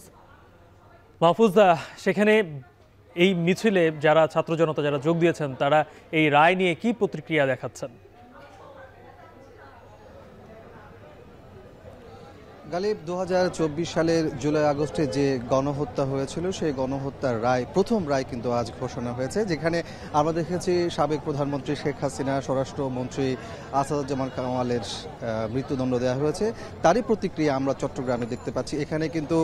মাহফুজ, সেখানে এই মিছিলে যারা ছাত্র জনতা যারা যোগ দিয়েছেন তারা এই রায় নিয়ে কি প্রতিক্রিয়া দেখাচ্ছেন? গালিব, 2024 সালের জুলাই আগস্টে যে গণহত্যা হয়েছিল সেই গণহত্যার রায়, প্রথম রায় কিন্তু আজ ঘোষণা হয়েছে, যেখানে আমরা দেখেছি সাবেক প্রধানমন্ত্রী শেখ হাসিনা, স্বরাষ্ট্রমন্ত্রী আসাদুজ্জামান কামালের মৃত্যুদণ্ড দেওয়া হয়েছে। তারই প্রতিক্রিয়া আমরা চট্টগ্রামে দেখতে পাচ্ছি। এখানে কিন্তু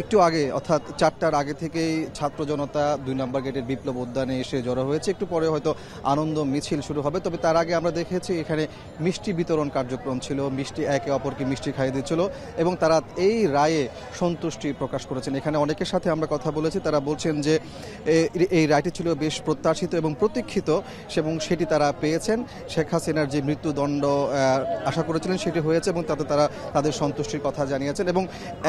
একটু আগে, অর্থাৎ 4টার আগে থেকেই ছাত্র জনতা 2 নম্বর গেটের বিপ্লব উদ্যানে এসে জড়ো হয়েছে। একটু পরে হয়তো আনন্দ মিছিল শুরু হবে, তবে তার আগে আমরা দেখেছি এখানে মিষ্টি বিতরণ কার্যক্রম ছিল। মিষ্টি, একে অপরকে মিষ্টি খাইয়ে দিচ্ছিল। হয়েছিল এবং তারা এই রায়ে সন্তুষ্টি প্রকাশ করেছেন। এখানে অনেকের সাথে আমরা কথা বলেছি, তারা বলছেন যে এই রায়টি ছিল বেশ প্রত্যাশিত এবং প্রতীক্ষিত এবং সেটি তারা পেয়েছেন। শেখ হাসিনার যে মৃত্যুদণ্ড আশা করেছিলেন সেটি হয়েছে এবং তাতে তারা তাদের সন্তুষ্টির কথা জানিয়েছেন। এবং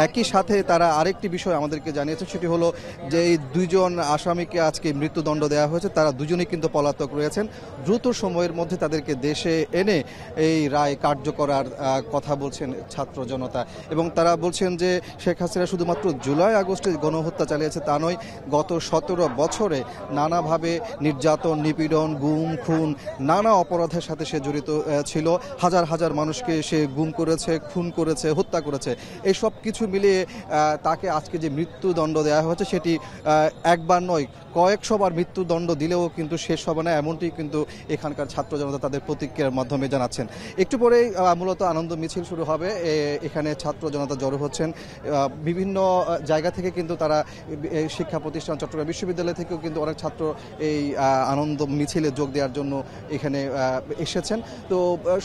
একই সাথে তারা আরেকটি বিষয় আমাদেরকে জানিয়েছেন, সেটি হলো যে এই দুইজন আসামিকে আজকে মৃত্যুদণ্ড দেওয়া হয়েছে, তারা দুজনেই কিন্তু পলাতক রয়েছেন। দ্রুত সময়ের মধ্যে তাদেরকে দেশে এনে এই রায় কার্যকরার কথা বলছেন ছাত্র জনতা। এবং তারা বলছেন যে শেখ হাসিনা শুধুমাত্র জুলাই আগস্টে গণহত্যা চালিয়েছে তা নয়, গত 17 বছরে নানাভাবে নির্যাতন, নিপীড়ন, গুম, খুন, নানা অপরাধের সাথে সে জড়িত ছিল। হাজার হাজার মানুষকে সে গুম করেছে, খুন করেছে, হত্যা করেছে। এই সব কিছু মিলিয়ে তাকে আজকে যে মৃত্যুদণ্ড দেওয়া হয়েছে সেটি একবার নয়, কয়েকশোবার মৃত্যুদণ্ড দিলেও কিন্তু শেষ হবে না, এমনটি কিন্তু এখানকার ছাত্র জনতা তাদের প্রতিক্রিয়ার মাধ্যমে জানাচ্ছেন। একটু পরেই মূলত আনন্দ মিছিল শুরু হবে। এখানে ছাত্র জনতা জড়ো হচ্ছেন বিভিন্ন জায়গা থেকে, কিন্তু তারা শিক্ষা প্রতিষ্ঠান, চট্টগ্রাম বিশ্ববিদ্যালয় থেকেও কিন্তু অনেক ছাত্র এই আনন্দ মিছিলে যোগ দেওয়ার জন্য এখানে এসেছেন। তো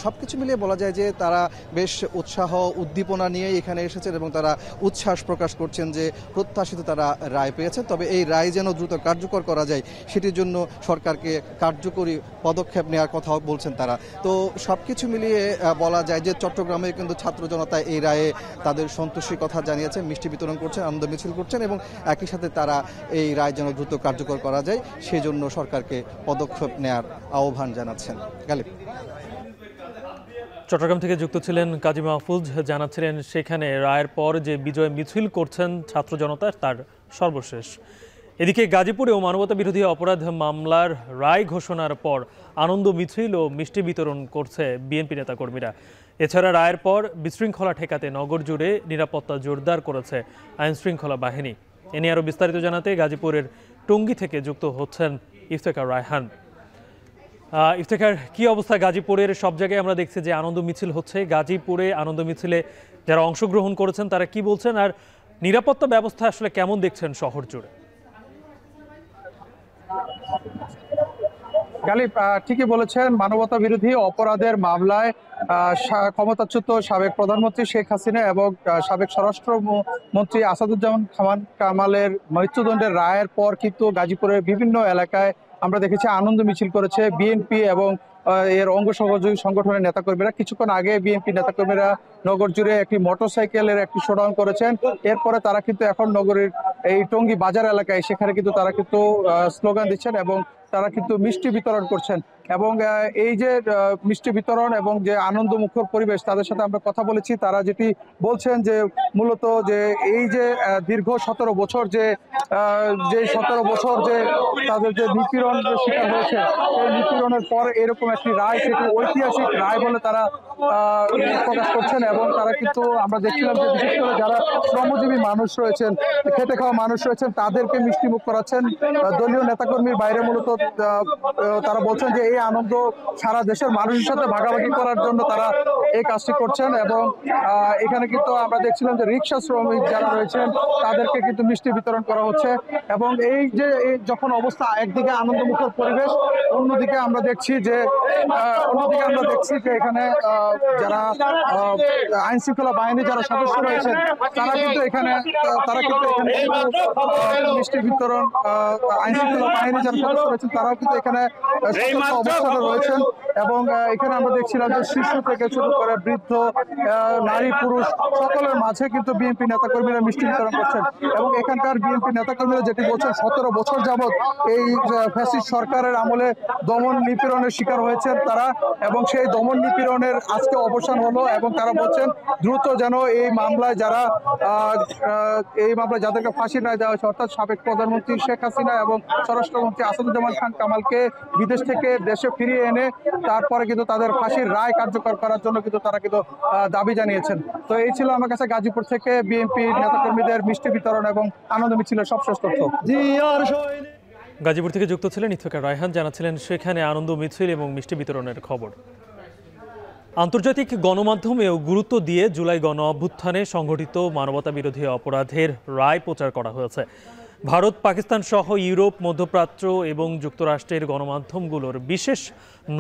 সবকিছু মিলিয়ে বলা যায় যে তারা বেশ উৎসাহ উদ্দীপনা নিয়ে এখানে এসেছেন এবং তারা উচ্ছ্বাস প্রকাশ করছেন যে প্রত্যাশিত তারা রায় পেয়েছেন। তবে এই রায় যেন দ্রুত কার্যকর করা যায় সেটির জন্য সরকারকে কার্যকরী পদক্ষেপ নেওয়ার কথা বলছেন তারা। তো সবকিছু মিলিয়ে বলা যায় যে চট্টগ্রামে কিন্তু ছাত্র জনতা এই রায়ে তাদের সন্তুষ্টির কথা জানিয়েছেন, মিষ্টি বিতরণ করছেন, আনন্দ মিছিল করছেন এবং একই সাথে তারা এই রায় যেন দ্রুত কার্যকর করা যায় সেজন্য সরকারকে পদক্ষেপ নেওয়ার আহ্বান জানাচ্ছেন। গালিব। চট্টগ্রাম থেকে যুক্ত ছিলেন কাজী মাহফুজ, জানাচ্ছিলেন সেখানে রায়ের পর যে বিজয় মিছিল করছেন ছাত্র জনতা তার সর্বশেষ। এদিকে গাজীপুরেও মানবতা বিরোধী অপরাধ মামলার রায় ঘোষণার পর আনন্দ মিছিল ও মিষ্টি বিতরণ করছে বিএনপি নেতাকর্মীরা। এছাড়া রায়ের পর বিশৃঙ্খলা ঠেকাতে নগর জুড়ে নিরাপত্তা জোরদার করেছে আইনশৃঙ্খলা বাহিনী। এ নিয়ে আরও বিস্তারিত জানাতে গাজীপুরের টঙ্গী থেকে যুক্ত হচ্ছেন ইফতেখার রায়হান। ইফতেখার, কি অবস্থা গাজীপুরের? সব জায়গায় আমরা দেখছি যে আনন্দ মিছিল হচ্ছে। গাজীপুরে আনন্দ মিছিলে যারা অংশগ্রহণ করেছেন তারা কি বলছেন, আর নিরাপত্তা ব্যবস্থা আসলে কেমন দেখছেন শহর জুড়ে? গালিব, ঠিকই বলেছেন, মানবতা বিরোধী অপরাধের মামলায় ক্ষমতাচ্যুত সাবেক প্রধানমন্ত্রী শেখ হাসিনা এবং সাবেক স্বরাষ্ট্র মন্ত্রী আসাদুজ্জামান খান কামালের মৃত্যুদণ্ডের রায়ের পর কিন্তু গাজীপুরের বিভিন্ন এলাকায় আমরা দেখেছি আনন্দ মিছিল করেছে বিএনপি এবং এর অঙ্গ সহযোগী সংগঠনের নেতাকর্মীরা। কিছুক্ষণ আগে বিএনপি নেতাকর্মীরা নগর জুড়ে একটি মোটরসাইকেলের একটি শোডাউন করেছেন। এরপরে তারা কিন্তু এখন নগরীর এই টঙ্গী বাজার এলাকায় সেখানে কিন্তু তারা কিন্তু স্লোগান দিচ্ছেন এবং তারা কিন্তু মিষ্টি বিতরণ করছেন। এবং এই যে মিষ্টি বিতরণ এবং যে আনন্দমুখর পরিবেশ, তাদের সাথে আমরা কথা বলেছি, তারা যেটি বলছেন যে মূলত যে এই যে দীর্ঘ 17 বছর যে 17 বছর যে তাদের যে নিপীড়ন শিকার হয়েছে, সেই নিপীড়নের পর এরকম একটি রায়, সেটি ঐতিহাসিক রায় বলে তারা প্রকাশ করছেন। এবং তারা কিন্তু আমরা দেখছিলাম যে বিশেষ করে যারা শ্রমজীবী মানুষ রয়েছেন, খেটে খাওয়া মানুষ রয়েছেন, তাদেরকে মিষ্টিমুখ করাচ্ছেন। দলীয় নেতাকর্মীর বাইরে মূলত তারা বলছেন যে এই আনন্দ সারা দেশের মানুষের সাথে ভাগাভাগি করার জন্য তারা এই কাজটি করছেন। এবং এখানে কিন্তু আমরা দেখছিলাম যে রিক্সা শ্রমিক যারা রয়েছেন তাদেরকে কিন্তু মিষ্টি বিতরণ করা হচ্ছে। এবং এই যে যখন অবস্থা, একদিকে আনন্দমুখর পরিবেশ, অন্যদিকে আমরা দেখছি যে এখানে যারা আইন শৃঙ্খলা বাহিনী যারা সদস্য রয়েছেন তারা কিন্তু এখানে মিষ্টি বিতরণ, আইন শৃঙ্খলা বাহিনী যারা সদস্য রয়েছেন তারাও কিন্তু এখানে অবস্থানে রয়েছেন। এবং এখানে আমরা দেখছিলাম যে শিশু থেকে শুরু করে বৃদ্ধ, নারী, পুরুষ সকলের মাঝে কিন্তু বিএনপি নেতাকর্মীরা মিষ্টি বিতরণ করছেন। এবং এখানকার বিএনপি নেতাকর্মীরা যেটি বলছেন, 17 বছর যাবৎ এই ফ্যাসিস্ট সরকারের আমলে দমন নিপীড়নের শিকার হয়েছেন তারা, এবং সেই দমন নিপীড়নের আজকে অবসান হলো। এবং তারা বলছেন দ্রুত যেন এই মামলায় যাদেরকে ফাঁসির রায় দেওয়া হয়েছে, অর্থাৎ সাবেক প্রধানমন্ত্রী শেখ হাসিনা এবং স্বরাষ্ট্রমন্ত্রী আসাদুজ্জামান খান কামালকে বিদেশ থেকে দেশে ফিরিয়ে এনে তারপরে কিন্তু তাদের ফাঁসির রায় কার্যকর করার জন্য কিন্তু তারা কিন্তু দাবি জানিয়েছেন। তো এই ছিল আমার কাছে গাজীপুর থেকে বিএনপি নেতাকর্মীদের মিষ্টি বিতরণ এবং আনন্দ মিছিলের সবশেষ তথ্য। গাজীপুর থেকে যুক্ত ছিলেন ইফতেখার রায়হান, জানাচ্ছিলেন সেখানে আনন্দ মিছিল এবং মিষ্টি বিতরণের খবর। আন্তর্জাতিক গণমাধ্যমেও গুরুত্ব দিয়ে জুলাই গণ অভ্যুত্থানে সংঘটিত মানবতা বিরোধী অপরাধের রায় প্রচার করা হয়েছে। ভারত, পাকিস্তান সহ ইউরোপ, মধ্যপ্রাচ্য এবং যুক্তরাষ্ট্রের গণমাধ্যমগুলোর বিশেষ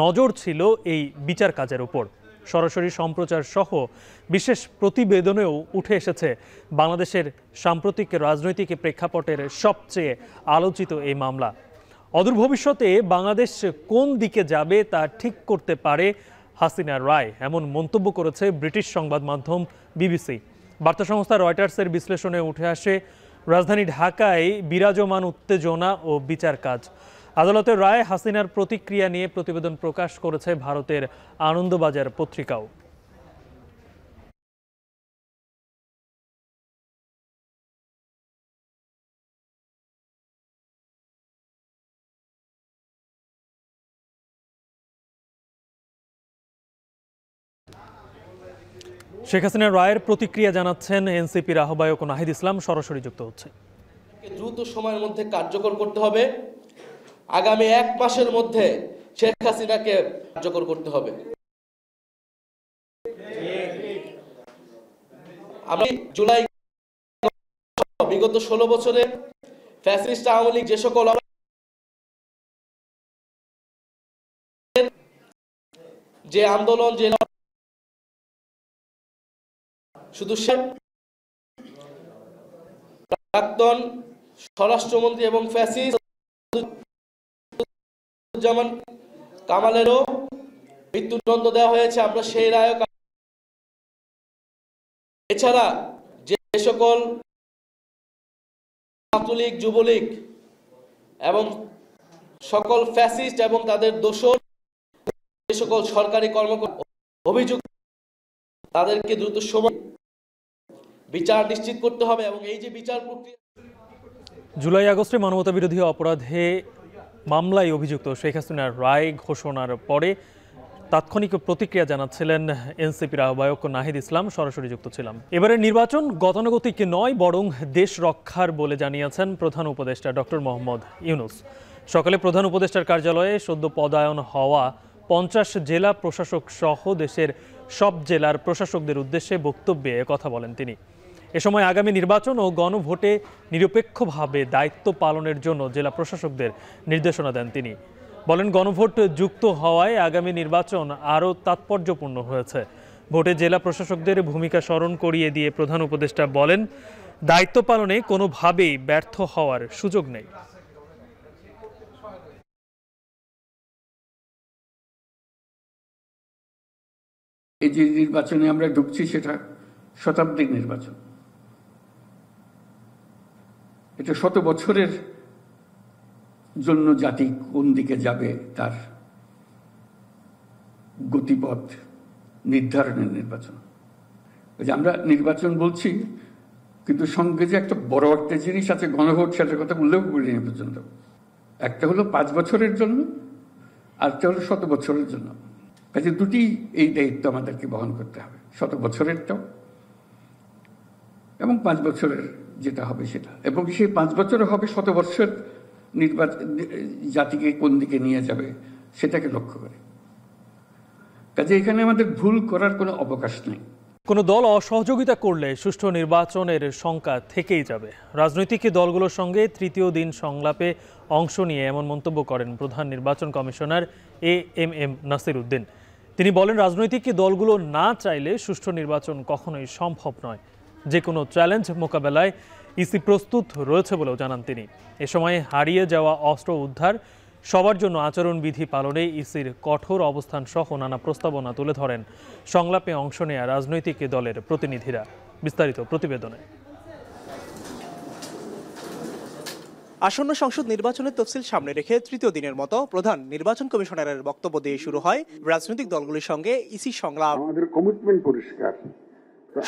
নজর ছিল এই বিচার কাজের উপর। সরাসরি সম্প্রচার সহ বিশেষ প্রতিবেদনেও উঠে এসেছে বাংলাদেশের সাম্প্রতিক রাজনৈতিক প্রেক্ষাপটের সবচেয়ে আলোচিত এই মামলা। অদূর ভবিষ্যতে বাংলাদেশ কোন দিকে যাবে তা ঠিক করতে পারে হাসিনা রায়, এমন মন্তব্য করেছে ব্রিটিশ সংবাদ মাধ্যম বিবিসি। বার্তা সংস্থা রয়টার্সের বিশ্লেষণে উঠে আসে রাজধানী ঢাকায় বিরাজমান উত্তেজনা ও বিচার কাজ। আদালতের রায় হাসিনার প্রতিক্রিয়া নিয়ে প্রতিবেদন প্রকাশ করেছে ভারতের আনন্দবাজার পত্রিকাও। শেখ হাসিনার রায়ের প্রতিক্রিয়া জানাচ্ছেন এনসিপির আহ্বায়ক নাহিদ ইসলাম, সরাসরি যুক্ত হচ্ছে। দ্রুত সময়ের মধ্যে কার্যকর করতে হবে। আগামী 1 মাসের মধ্যে শেখ হাসিনাকে কার্যকর করতে হবে। আমি জুলাই বিগত 16 বছরে ফ্যাসিস্ট আওয়ামী লীগ যে সকল যে আন্দোলন যে শুধু সে প্রাক্তন স্বরাষ্ট্রমন্ত্রী এবং ফ্যাসিস্ট জামান কামালেরও মৃত্যুদণ্ড দেওয়া হয়েছে, আমরা সেই রায়। এছাড়া যে সকল ছাত্রলীগ যুবলীগ এবং সকল ফ্যাসিস্ট এবং তাদের দোসর যে সকল সরকারি কর্মকর্তা অভিযুক্ত, তাদেরকে দ্রুত সময় বিচার নিশ্চিত করতে হবে। এবং এই যে বিচার প্রক্রিয়া, জুলাই আগস্টে মানবতাবিরোধী অপরাধে মামলায় অভিযুক্ত শেখ হাসিনার রায় ঘোষণার পরে তাৎক্ষণিক প্রতিক্রিয়া জানাচ্ছিলেন এনসিপির আহ্বায়ক নাহিদ ইসলাম, সরাসরি যুক্ত ছিলাম। এবারের নির্বাচন গতানুগতিক নয়, বরং দেশ রক্ষার বলে জানিয়েছেন প্রধান উপদেষ্টা ডক্টর মোহাম্মদ ইউনূস। সকালে প্রধান উপদেষ্টার কার্যালয়ে সদ্য পদায়ন হওয়া 50 জেলা প্রশাসক সহ দেশের সব জেলার প্রশাসকদের উদ্দেশ্যে বক্তব্যে কথা বলেন তিনি। এ সময় আগামী নির্বাচন ও গণভোটে নিরপেক্ষভাবে দায়িত্ব পালনের জন্য জেলা প্রশাসকদের নির্দেশনা দেন তিনি। বলেন, গণভোট যুক্ত হওয়ায় আগামী নির্বাচন আরও তাৎপর্যপূর্ণ হয়েছে। ভোটে জেলা প্রশাসকদের ভূমিকা স্মরণ করিয়ে দিয়ে প্রধান উপদেষ্টা বলেন, দায়িত্ব পালনে কোনোভাবেই ব্যর্থ হওয়ার সুযোগ নেই। এই যে নির্বাচনে আমরা ঢুকছি সেটা শতাব্দীর নির্বাচন, এটা 100 বছরের জন্য জাতি কোন দিকে যাবে তার গতিপথ নির্ধারণের নির্বাচন। আমরা নির্বাচন বলছি, কিন্তু সঙ্গে যে একটা বড় একটা জিনিস আছে গণভোট, সেটার কথা উল্লেখ করিনি পর্যন্ত। একটা হলো 5 বছরের জন্য, আরেকটা হলো 100 বছরের জন্য। কাজে দুটি এই দায়িত্ব আমাদেরকে বহন করতে হবে, 100 বছরেরটাও এবং 5 বছরের যেটা হবে সেটা। এবং সেই 5 বছরে হবে 100 বছর নির্বাচন জাতিকে কোন দিকে নিয়ে যাবে সেটাকে লক্ষ্য করে। কাজে এখানে আমাদের ভুল করার কোনো অবকাশ নেই। কোনো দল অসহযোগিতা করলে সুষ্ঠু নির্বাচনের শঙ্কা থেকেই যাবে। রাজনৈতিক দলগুলোর সঙ্গে তৃতীয় দিন সংলাপে অংশ নিয়ে এমন মন্তব্য করেন প্রধান নির্বাচন কমিশনার এএমএম নাসির উদ্দিন। তিনি বলেন, রাজনৈতিক দলগুলো না চাইলে সুষ্ঠু নির্বাচন কখনোই সম্ভব নয়। যে কোনো চ্যালেঞ্জ মোকাবেলায় ইসি প্রস্তুত রয়েছে বলেও জানান তিনি। এ সময় হারিয়ে যাওয়া অস্ত্র উদ্ধার, সবার জন্য আচরণবিধি পালনে ইসির কঠোর অবস্থান সহ নানা প্রস্তাবনা তুলে ধরেন সংলাপে অংশ নেয়া রাজনৈতিক দলের প্রতিনিধিরা। বিস্তারিত প্রতিবেদনে। আসন্ন সংসদ নির্বাচনের তফসিল সামনে রেখে তৃতীয় দিনের মতো প্রধান নির্বাচন কমিশনারের বক্তব্য দিয়ে শুরু হয় রাজনৈতিক দলগুলির সঙ্গে ইসি সংলাপ। আমাদের কমিটমেন্ট পরিষ্কার।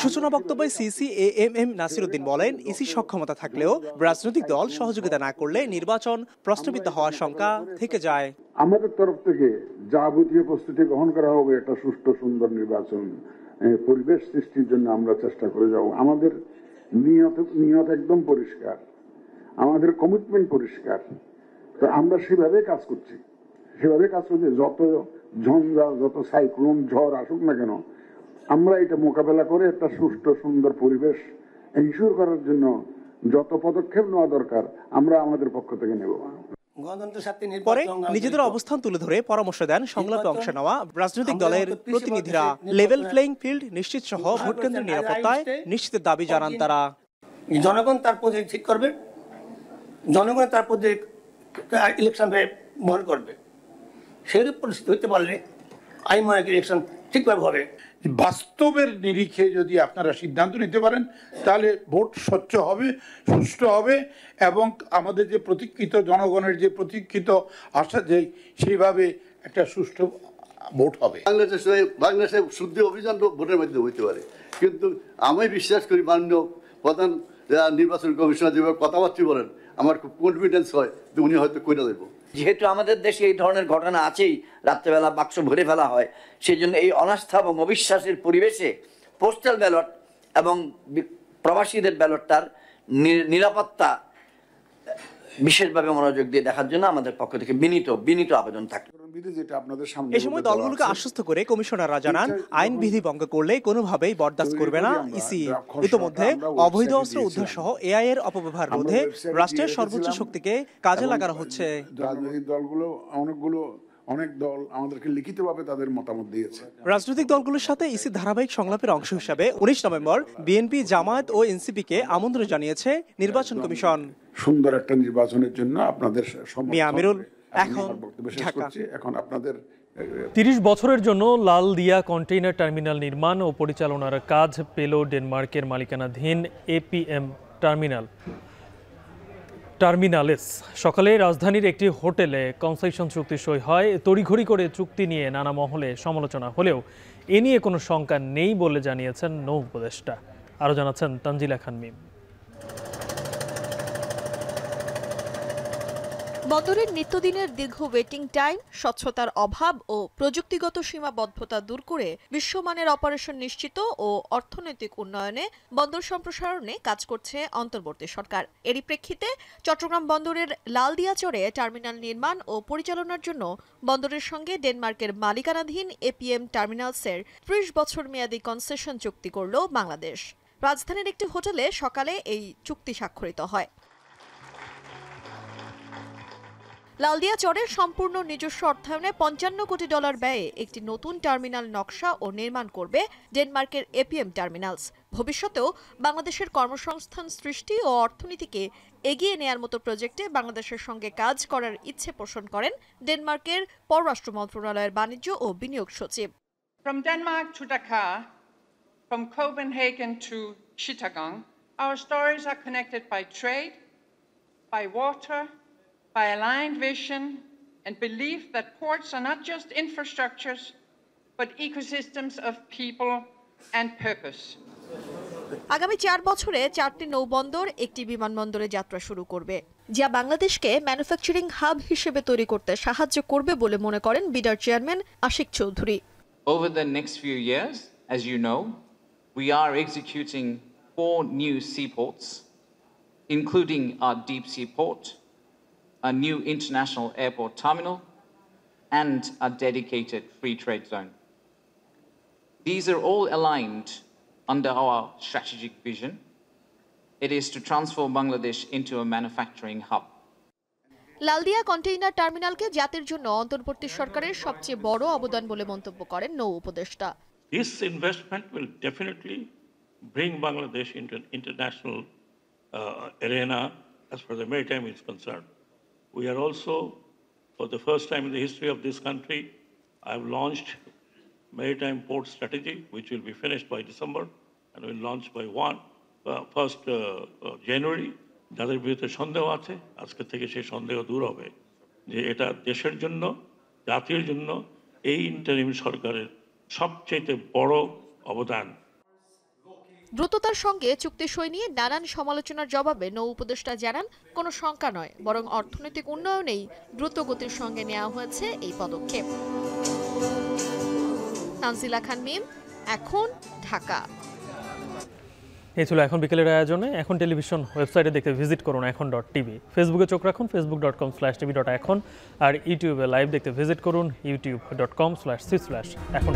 সূচনা বক্তব্যে সিসি এএমএম নাসির উদ্দিন বলেন, ইসি সক্ষমতা থাকলেও রাজনৈতিক দল সহযোগিতা না করলে নির্বাচন প্রশ্নবিদ্ধ হওয়ার শঙ্কা থেকে যায়। আমাদের তরফ থেকে যাবতীয় প্রস্তুতি গ্রহণ করা হবে একটা সুষ্ঠু সুন্দর নির্বাচন পরিবেশ সৃষ্টির জন্য আমরা চেষ্টা করে যাব। আমাদের নিয়ত একদম পরিষ্কার, আমাদের কমিটমেন্ট পরিষ্কার। তো আমরা সেভাবে কাজ করছি, যত ঝঞ্ঝা যত সাইক্লোন ঝড় আসুক না কেন, আমরা এটা মোকাবেলা করে একটা সুষ্ঠু সুন্দর পরিবেশ এনশিওর করার জন্য যত পদক্ষেপ নেওয়া দরকার আমরা আমাদের পক্ষ থেকে নেব। পরে নিজেদের অবস্থান তুলে ধরে পরামর্শ দেন সংলাপে অংশ নেওয়া রাজনৈতিক দলের প্রতিনিধিরা। লেভেল প্লেইং ফিল্ড নিশ্চিত সহ ভোটকেন্দ্রের নিরাপত্তায় নিশ্চিতের দাবি জানান তারা। জনগণ তার প্রতীক ঠিক করবে, জনগণ তার প্রতীক ইলেকশন বহন করবে। সেই পরিস্থিতি হতে পারলে আমি মনে করি ইলেকশন ঠিকভাবে হবে। বাস্তবের নিরিখে যদি আপনারা সিদ্ধান্ত নিতে পারেন তাহলে ভোট স্বচ্ছ হবে, সুষ্ঠু হবে এবং আমাদের যে প্রতীক্ষিত জনগণের যে প্রতীক্ষিত আশা যে সেইভাবে একটা সুষ্ঠু ভোট হবে। বাংলাদেশে শুদ্ধি অভিযান ভোটের মাধ্যমে হইতে পারে, কিন্তু আমি বিশ্বাস করি মাননীয় প্রধান নির্বাচন কমিশনার যেভাবে কথাবার্তা বলেন আমার খুব কনফিডেন্স হয় যে উনি হয়তো করে দেবো। যেহেতু আমাদের দেশে এই ধরনের ঘটনা আছেই, রাত্রেবেলা বাক্স ভরে ফেলা হয়, সেই জন্য এই অনাস্থা এবং অবিশ্বাসের পরিবেশে পোস্টাল ব্যালট এবং প্রবাসীদের ব্যালটটার নিরাপত্তা বিশেষভাবে মনোযোগ দিয়ে দেখার জন্য আমাদের পক্ষ থেকে বিনীত আবেদন থাকে। এ সময় দলগুলোকে আশ্বস্ত করে কমিশনাররা জানান আইন বিধি ভঙ্গ করলে কোনোভাবেই বরদাস্ত করবে না ইসি। ইতোমধ্যে অবৈধ অস্ত্র উদ্ধার সহ এআই এর অপব্যবহার রোধে রাষ্ট্রের সর্বোচ্চ শক্তিকে কাজে লাগানো হচ্ছে। রাজনৈতিক দলগুলো অনেক দল আমাদেরকে লিখিতভাবে তাদের মতামত দিয়েছে। রাজনৈতিক দলগুলোর সাথে ইসি ধারাবাহিক সংলাপের অংশ হিসাবে 19 নভেম্বর বিএনপি, জামায়াত ও এনসিপি কে আমন্ত্রণ জানিয়েছে নির্বাচন কমিশন। সুন্দর একটা নির্বাচনের জন্য আপনাদের মিয়া আমিরুল, এখন ঢাকা। এখন আপনাদের 30 বছরের জন্য লাল দিয়া কন্টেইনার টার্মিনাল নির্মাণ ও পরিচালনার কাজ পেল ডেনমার্কের মালিকানাধীন এপিএম টার্মিনালেস। সকালে রাজধানীর একটি হোটেলে কনসেশন চুক্তি সই হয়। তড়িঘড়ি করে চুক্তি নিয়ে নানা মহলে সমালোচনা হলেও এ নিয়ে কোনো শঙ্কা নেই বলে জানিয়েছেন নৌ উপদেষ্টা। আরও জানাচ্ছেন তানজিলা খান মিম। বন্দরের নিত্যদিনের দীর্ঘ ওয়েটিং টাইম, স্বচ্ছতার অভাব ও প্রযুক্তিগত সীমাবদ্ধতা দূর করে বিশ্বমানের অপারেশন নিশ্চিত ও অর্থনৈতিক উন্নয়নে বন্দর সম্প্রসারণে কাজ করছে অন্তর্বর্তী সরকার। এরই প্রেক্ষিতে চট্টগ্রাম বন্দরের লালদিয়াচরে টার্মিনাল নির্মাণ ও পরিচালনার জন্য বন্দরের সঙ্গে ডেনমার্কের মালিকানাধীন এপিএম টার্মিনালসের 30 বছর মেয়াদী কনসেশন চুক্তি করল বাংলাদেশ। রাজধানীর একটি হোটেলে সকালে এই চুক্তি স্বাক্ষরিত হয়। লালদিয়া চরের সম্পূর্ণ নিজস্ব অর্থায়নে $55 কোটি ব্যয়ে একটি নতুন টার্মিনাল নকশা ও নির্মাণ করবে ডেনমার্কের এপিএম টার্মিনালস। ভবিষ্যতেও বাংলাদেশের কর্মসংস্থান সৃষ্টি ও অর্থনীতিকে এগিয়ে নেয়ার মতো প্রজেক্টে বাংলাদেশের সঙ্গে কাজ করার ইচ্ছে পোষণ করেন ডেনমার্কের পররাষ্ট্র মন্ত্রণালয়ের বাণিজ্য ও বিনিয়োগ সচিব। From Denmark to Dakar, from Copenhagen to Chittagong, our stories are connected by trade, by water, by aligned vision and belief that ports are not just infrastructures, but ecosystems of people and purpose. আগামী 4 বছরে 4টি নৌবন্দর, একটি বিমানবন্দরে যাত্রা শুরু করবে, যা বাংলাদেশকে ম্যানুফ্যাকচারিং হাব হিসেবে তৈরি করতে সাহায্য করবে বলে মনে করেন বিডার chairman Ashik Chowdhury. Over the next few years, as you know, we are executing 4 new seaports, including our deep sea port, a new international airport terminal, and a dedicated free trade zone. These are all aligned under our strategic vision. It is to transform Bangladesh into a manufacturing hub. Laldia container টার্মিনালকে জাতির জন্য অন্তর্বর্তী সরকারের সবচেয়ে বড় অবদান বলে মন্তব্য করেন নৌ উপদেষ্টা। This investment will definitely bring Bangladesh into an international arena as far as the maritime is concerned. We are also, for the first time in the history of this country, I have launched maritime port strategy, which will be finished by December and will launch by 1st January. যাদের বিরুদ্ধে সন্দেহ আছে, আজকে থেকে সেই সন্দেহ দূর হবে যে এটা দেশের জন্য, জাতির জন্য এই ইন্টারিম সরকারের সবচেয়ে বড় অবদান। দ্রুততার সঙ্গে চুক্তি সই নিয়ে নানান সমালোচনার জবাবে নৌ উপদেষ্টা জানান, কোনো শঙ্কা নয়, বরং অর্থনৈতিক উন্নয়নেই দ্রুত গতির সঙ্গে নেওয়া হয়েছে এই পদক্ষেপ। তানজিলা খান মিম, এখন, ঢাকা। এই ছিল এখন বিকেলের আয়োজনে। এখন টেলিভিশন ওয়েবসাইটে দেখতে ভিজিট করুন এখন.tv, ফেসবুকে চোখ রাখুন facebook.com/tv.এখন, আর ইউটিউবে লাইভ দেখতে ভিজিট করুন youtube.com/এখন.